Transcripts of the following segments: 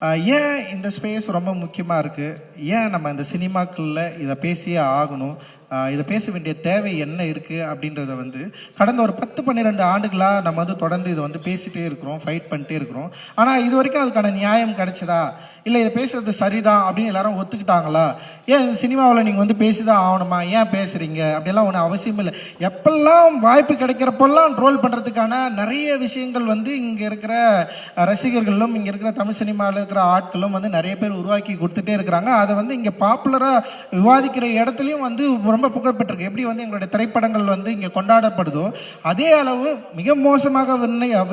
ஏன் இந்த ஸ்பேஸ் ரொம்ப முக்கியமாக இருக்குது? ஏன் நம்ம இந்த சினிமாக்களில் இதை பேசியே ஆகணும்? இதை பேச வேண்டிய தேவை என்ன இருக்குது அப்படின்றத வந்து கடந்த ஒரு 10-12 ஆண்டுகளாக நம்ம வந்து தொடர்ந்து இதை வந்து பேசிகிட்டே இருக்கிறோம், ஃபைட் பண்ணிட்டே இருக்கிறோம். ஆனால் இது வரைக்கும் அதுக்கான நியாயம் கிடைச்சதா, இல்லை இதை பேசுறது சரிதான் அப்படின்னு எல்லாரும் ஒத்துக்கிட்டாங்களா? ஏன் இந்த சினிமாவில் நீங்கள் வந்து பேசிதான் ஆகணுமா, ஏன் பேசுகிறீங்க அப்படியெல்லாம் ஒன்றும் அவசியம் இல்லை. எப்பெல்லாம் வாய்ப்பு கிடைக்கிறப்பெல்லாம் ட்ரோல் பண்ணுறதுக்கான நிறைய விஷயங்கள் வந்து இங்கே இருக்கிற ரசிகர்களும் இங்கே இருக்கிற தமிழ் சினிமாவில் இருக்கிற ஆட்களும் வந்து நிறைய பேர் உருவாக்கி கொடுத்துட்டே இருக்கிறாங்க. அதை வந்து இங்கே பாப்புலராக விவாதிக்கிற இடத்துலையும் வந்து ரொம்ப புகழ்பெற்றிருக்கு. எப்படி வந்து எங்களுடைய திரைப்படங்கள் வந்து இங்கே கொண்டாடப்படுதோ அதே அளவு மிக மோசமாக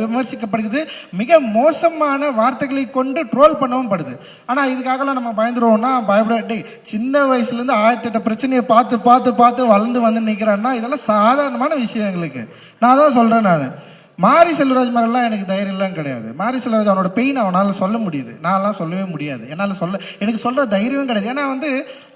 விமர்சிக்கப்படுகிறது, மிக மோசமான வார்த்தைகளை கொண்டு ட்ரோல் பண்ணவும் படுது. ஆனால் இதுக்காகலாம் நம்ம பயந்துருவோம்னா பயப்பட, சின்ன வயசுலேருந்து 1008 பிரச்சனையை பார்த்து பார்த்து பார்த்து வளர்ந்து வந்து நிற்கிறான்னா இதெல்லாம் சாதாரணமான விஷயம் எங்களுக்கு. நான் தான் சொல்கிறேன். நான் மாரி செல்வராஜ் மாதிரிலாம் எனக்கு தைரியம்லாம் கிடையாது. மாரி செல்வராஜ் அவனோட பெயின் அவனால் சொல்ல முடியுது, நான்லாம் சொல்லவே முடியாது. என்னால் எனக்கு சொல்கிற தைரியமும் கிடையாது. ஏன்னா வந்து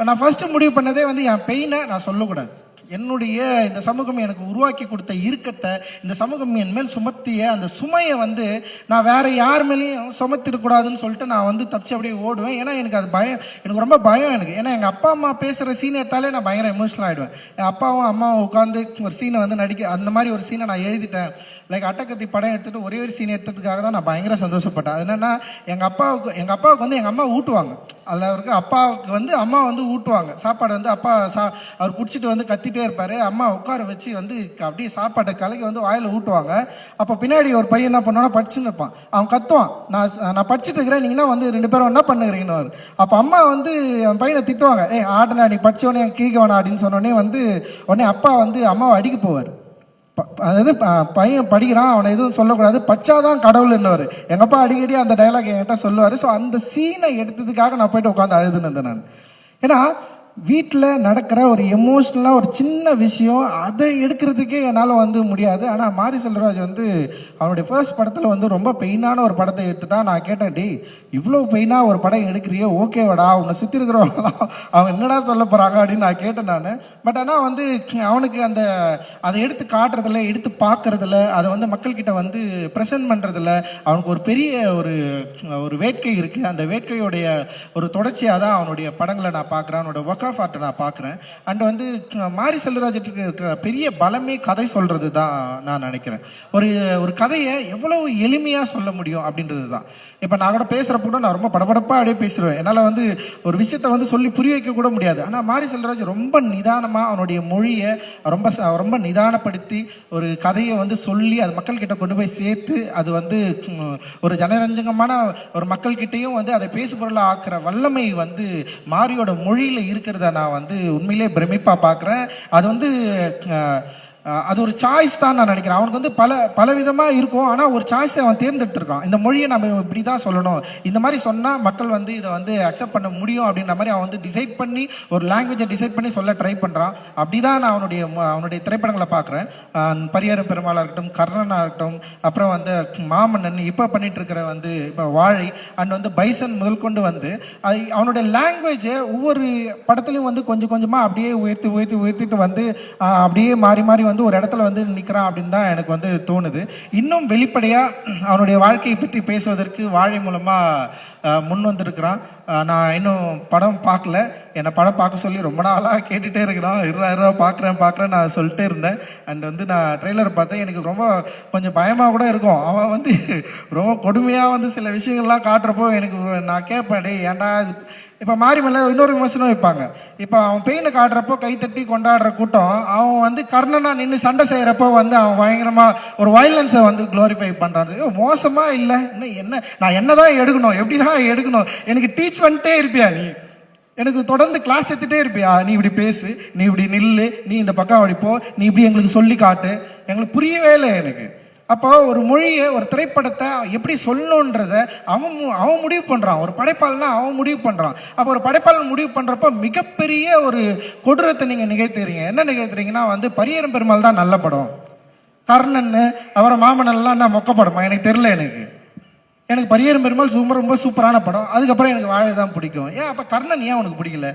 நான் ஃபஸ்ட்டு முடிவு பண்ணதே வந்து என் பெயினை நான் சொல்லக்கூடாது. என்னுடைய இந்த சமூகம் எனக்கு உருவாக்கி கொடுத்த இறுக்கத்தை, இந்த சமூகம் என் மேல் சுமத்திய அந்த சுமையை வந்து நான் வேறு யார் மேலேயும் சுமத்திடக்கூடாதுன்னு சொல்லிட்டு நான் வந்து தப்பிச்சு அப்படியே ஓடுவேன். ஏன்னா எனக்கு அது பயம், எனக்கு ரொம்ப பயம் எனக்கு. ஏன்னா எங்கள் அப்பா அம்மா பேசுகிற சீனை எடுத்தாலே நான் பயங்கர எமோஷனல் ஆகிடுவேன். என் அப்பாவும் அம்மாவும் உட்காந்து ஒரு சீனை வந்து நடிக்க, அந்த மாதிரி ஒரு சீனை நான் எழுதிட்டேன். லைக் அட்டக்கத்தி படம் எடுத்துகிட்டு ஒரே ஒரு சீன் எடுத்ததுக்காக தான் நான் பயங்கர சந்தோஷப்பட்டேன். அது என்னென்னா எங்கள் அப்பாவுக்கு வந்து எங்கள் அம்மா ஊட்டுவாங்க. அதில் அவருக்கு அப்பாவுக்கு வந்து அம்மா வந்து ஊட்டுவாங்க சாப்பாடு வந்து. அப்பா அவர் குடிச்சிட்டு வந்து கத்திட்டே இருப்பார். அம்மா உட்கார வச்சு வந்து அப்படியே சாப்பாட்டை கலக்கி வந்து வாயில் ஊட்டுவாங்க. அப்போ பின்னாடி ஒரு பையன் என்ன பண்ணுவான்னா படிச்சுன்னு இருப்பான். அவன் கத்துவான், நான் படிச்சுட்டு இருக்கிறேன், நீங்கன்னா வந்து 2 பேரும் என்ன பண்ணுறீங்கன்னு. அப்போ அம்மா வந்து அவன் பையனை திட்டுவாங்க, ஆடனா நீ படித்தவொடனே கீழ்க்க வேணா அப்படின்னு சொன்னோடனே வந்து உடனே அப்பா வந்து அம்மாவை அடிக்க போவார். அதாவது பையன் படிக்கிறான், அவனை எதுவும் சொல்லக்கூடாது, பச்சாதான் கடவுள் என்னவார். எங்கள் அப்பா அடிக்கடி அந்த டைலாக் என்கிட்ட சொல்லுவார். ஸோ அந்த சீனை எடுத்ததுக்காக நான் போயிட்டு உட்காந்து அழுதுனேன் நான். ஏன்னா வீட்டில் நடக்கிற ஒரு எமோஷ்னலாக ஒரு சின்ன விஷயம், அதை எடுக்கிறதுக்கே என்னால் வந்து முடியாது. ஆனால் மாரி செல்வராஜ் வந்து அவனுடைய ஃபர்ஸ்ட் படத்தில் வந்து ரொம்ப பெயினான ஒரு படத்தை எடுத்துட்டா. நான் கேட்டேன், டேய் இவ்வளோ பெயினாக ஒரு படம் எடுக்கிறியோ, ஓகேவாடா, அவனை சுற்றி இருக்கிறவங்களாம் அவன் என்னடா சொல்ல போகிறாங்க அப்படின்னு நான் கேட்டேன் நான். பட் ஆனால் வந்து அவனுக்கு அதை எடுத்து காட்டுறதில்ல, எடுத்து பார்க்குறதில்ல, அதை வந்து மக்கள்கிட்ட வந்து ப்ரெசென்ட் பண்ணுறதில்ல. அவனுக்கு ஒரு பெரிய ஒரு வேட்கை இருக்குது. அந்த வேட்கையுடைய ஒரு தொடர்ச்சியாக தான் அவனுடைய படங்களை நான் பார்க்குறேன், அவனோட ஒர்க் ஆஃப் ஆர்ட்டை நான் பார்க்குறேன். அண்ட் வந்து மாரி செல்வராஜுக்கு இருக்கிற பெரிய பலமே கதை சொல்கிறது தான் நான் நினைக்கிறேன். ஒரு கதையை எவ்வளவு எளிமையாக சொல்ல முடியும் அப்படின்றது தான். இப்போ நான் கூட பேசுகிறப்ப கூட நான் ரொம்ப படபடப்பாக அப்படியே பேசிடுவேன். என்னால் வந்து ஒரு விஷயத்தை வந்து சொல்லி புரிய வைக்க கூட முடியாது. ஆனால் மாரி செல்வராஜ் ரொம்ப நிதானமாக அவனுடைய மொழியை ரொம்ப நிதானப்படுத்தி ஒரு கதையை வந்து சொல்லி அது மக்கள்கிட்ட கொண்டு போய் சேர்த்து அது வந்து ஒரு ஜனரஞ்சகமான ஒரு மக்கள்கிட்டையும் வந்து அதை பேசுபொருளாக ஆக்குற வல்லமை வந்து மாரியோட மொழியில் இருக்கிறத நான் வந்து உண்மையிலே பிரமிப்பாக பார்க்குறேன். அது வந்து அது ஒரு சாய்ஸ் தான் நான் நினைக்கிறேன். அவனுக்கு வந்து பல விதமாக இருக்கும், ஆனால் ஒரு சாய்ஸை அவன் தேர்ந்தெடுத்திருக்கான். இந்த மொழியை நம்ம இப்படி தான் சொல்லணும், இந்த மாதிரி சொன்னால் மக்கள் வந்து இதை வந்து அக்செப்ட் பண்ண முடியும் அப்படின்ற மாதிரி அவன் வந்து டிசைட் பண்ணி ஒரு லாங்குவேஜை டிசைட் பண்ணி சொல்ல ட்ரை பண்ணுறான். அப்படி தான் நான் அவனுடைய திரைப்படங்களை பார்க்குறேன். பரியரும் பெருமாளாக இருக்கட்டும், கர்ணனாக இருக்கட்டும், அப்புறம் வந்து மாமன்னன், இப்போ பண்ணிட்டு இருக்கிற வந்து இப்போ வாழை, அண்ட் வந்து பைசன் முதல் கொண்டு வந்து அவனுடைய லாங்குவேஜை ஒவ்வொரு படத்துலையும் வந்து கொஞ்சம் கொஞ்சமாக அப்படியே உயர்த்திட்டு வந்து அப்படியே மாறி மாறி வந்து ஒரு இடத்துல வந்து நிற்கிறான் அப்படின்னு தான் எனக்கு வந்து தோணுது. இன்னும் வெளிப்படையாக அவனுடைய வாழ்க்கையை பற்றி பேசுவதற்கு வாழை மூலமாக முன் வந்திருக்கிறான். நான் இன்னும் படம் பார்க்கல, என்னை படம் பார்க்க சொல்லி ரொம்ப நாளாக கேட்டுகிட்டே இருக்கிறான். 20 பார்க்குறேன் நான் சொல்லிட்டே இருந்தேன். அண்ட் வந்து நான் ட்ரெய்லர் பார்த்தேன், எனக்கு ரொம்ப கொஞ்சம் பயமாக கூட இருக்கும். அவன் வந்து ரொம்ப கொடுமையாக வந்து சில விஷயங்கள்லாம் காட்டுறப்போ எனக்கு நான் கேட்பேன், டே ஏன்டா இது. இப்போ மாறி மேலே இன்னொரு விமர்சனம் வைப்பாங்க. இப்போ அவன் பெயினை காட்டுறப்போ கைத்தட்டி கொண்டாடுற கூட்டம், அவன் வந்து கர்ணனா நின்று சண்டை செய்கிறப்போ வந்து அவன் பயங்கரமாக ஒரு வயலன்ஸை வந்து க்ளோரிஃபை பண்ணுறான். மோசமாக இல்லை, இன்னும் நான் என்ன தான் எடுக்கணும், எப்படி தான் எடுக்கணும், எனக்கு டீச் பண்ணிட்டே இருப்பியா நீ, எனக்கு தொடர்ந்து கிளாஸ் எடுத்துகிட்டே இருப்பியா, நீ இப்படி பேசு, நீ இப்படி நில்லு, நீ இந்த பக்கம் அப்படி போ, நீ இப்படி எங்களுக்கு சொல்லி காட்டு, எங்களுக்கு புரியவே இல்லை எனக்கு. அப்போ ஒரு மொழியை ஒரு திரைப்படத்தை எப்படி சொல்லணுன்றத அவன் முடிவு பண்ணுறான். ஒரு படைப்பாளனா அவன் முடிவு பண்ணுறான். அப்போ ஒரு படைப்பாளன் முடிவு பண்ணுறப்போ மிகப்பெரிய ஒரு கொடூரத்தை நீங்கள் நிகழ்த்துறீங்க. என்ன நிகழ்த்துறீங்கன்னா வந்து பரியரும் பெருமாள் தான் நல்ல படம், கர்ணன் அவரை மாமன்னன்லாம் நான் மொக்க படமா எனக்கு தெரில. எனக்கு பரியரும் பெருமாள் ரொம்ப சூப்பரான படம். அதுக்கப்புறம் எனக்கு வாழை தான் பிடிக்கும். ஏன் அப்போ கர்ணன் ஏன் உனக்கு பிடிக்கல?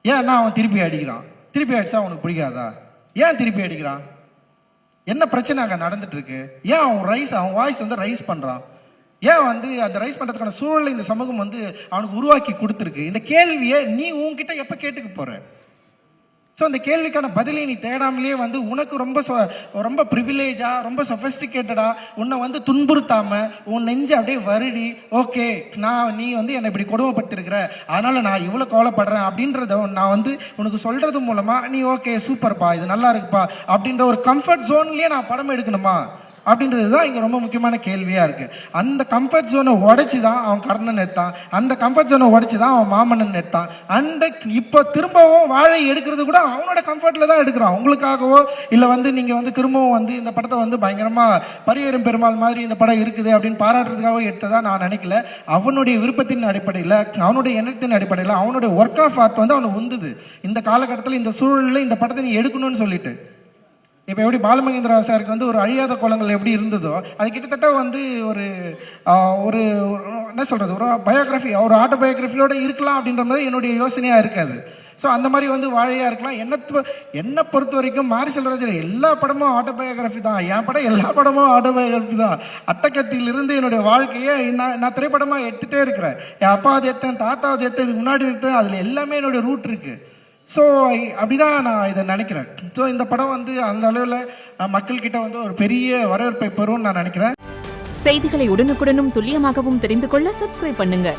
ஏன்னா அவன் திருப்பி அடிக்கிறான். திருப்பி அடிச்சா அவனுக்கு பிடிக்காதா? ஏன் திருப்பி அடிக்கிறான்? என்ன பிரச்சனை அங்கே நடந்துட்டு இருக்கு? ஏன் அவன் வாய்ஸ் வந்து ரைஸ் பண்ணுறான்? ஏன் வந்து அதை ரைஸ் பண்ணுறதுக்கான சூழலை இந்த சமூகம் வந்து அவனுக்கு உருவாக்கி கொடுத்துருக்கு. இந்த கேள்வியை நீ உன்கிட்ட எப்போ கேட்டுக்க போகிற? ஸோ அந்த கேள்விக்கான பதிலை நீ தேடாமலே வந்து உனக்கு ரொம்ப ப்ரிவிலேஜாக, ரொம்ப சொஃபஸ்டிகேட்டடாக உன்னை வந்து துன்புறுத்தாமல் உன் நெஞ்சு அப்படியே வருடி, ஓகே நீ வந்து என்னை இப்படி கொடுமைப்பட்டிருக்கிற, அதனால் நான் இவ்வளோ கவலைப்படுறேன் அப்படின்றத நான் வந்து உனக்கு சொல்கிறது மூலமாக நீ ஓகே சூப்பர்ப்பா, இது நல்லா இருக்குப்பா அப்படின்ற ஒரு கம்ஃபர்ட் ஜோன்லேயே நான் படம் எடுக்கணுமா அப்படின்றது தான் இங்கே ரொம்ப முக்கியமான கேள்வியாக இருக்குது. அந்த கம்ஃபர்ட் ஜோனை உடைச்சி தான் அவன் கர்ணன் எடுத்தான், அந்த கம்ஃபர்ட் ஜோனை உடைச்சி தான் அவன் மாமன்னன் எடுத்தான். அண்ட் இப்போ திரும்பவும் வாழை எடுக்கிறது கூட அவனோட கம்ஃபர்ட்டில் தான் எடுக்கிறான். உங்களுக்காகவோ இல்லை வந்து நீங்கள் வந்து திரும்பவும் வந்து இந்த படத்தை வந்து பயங்கரமாக பரியேறும் பெருமாள் மாதிரி இந்த படம் இருக்குது அப்படின்னு பாராட்டுறதுக்காக எடுத்ததாக நான் நினைக்கல. அவனுடைய விருப்பத்தின் அடிப்படையில், அவனுடைய எண்ணத்தின் அடிப்படையில், அவனுடைய ஒர்க் ஆஃப் ஆர்ட் வந்து அவனுக்கு உந்துது. இந்த காலகட்டத்தில் இந்த சூழலில் இந்த படத்தை நீ எடுக்கணும்னு சொல்லிட்டு இப்போ எப்படி பாலுமகேந்திரா சாருக்கு வந்து ஒரு அழியாத கோலங்கள் எப்படி இருந்ததோ அது கிட்டத்தட்ட வந்து ஒரு ஒரு என்ன சொல்கிறது, ஒரு பயோகிராஃபி, ஒரு ஆட்டோபயோகிராஃபியோட இருக்கலாம் அப்படின்ற மாதிரி என்னுடைய யோசனையாக இருக்காது. ஸோ அந்த மாதிரி வந்து வாழையாக இருக்கலாம். என்னை பொறுத்த வரைக்கும் மாரி செல்வராஜர் எல்லா படமும் ஆட்டோபயோகிராஃபி தான். என் படம் எல்லா படமும் ஆட்டோபயோகிராஃபி தான். அட்டக்கத்திலிருந்து என்னுடைய வாழ்க்கையை நான் திரைப்படமாக எடுத்துகிட்டே இருக்கிறேன். என் அப்பாவது எடுத்தேன், தாத்தாவது எடுத்தேன், இதுக்கு முன்னாடி எடுத்தேன், அதில் எல்லாமே என்னுடைய ரூட் இருக்குது. ஸோ அப்படிதான் நான் இதை நினைக்கிறேன். ஸோ இந்த படம் வந்து அந்த அளவில் மக்கள்கிட்ட வந்து ஒரு பெரிய வரவேற்பை பெறும்னு நான் நினைக்கிறேன். செய்திகளை உடனுக்குடனும் துல்லியமாகவும் தெரிந்து கொள்ள சப்ஸ்கிரைப் பண்ணுங்க.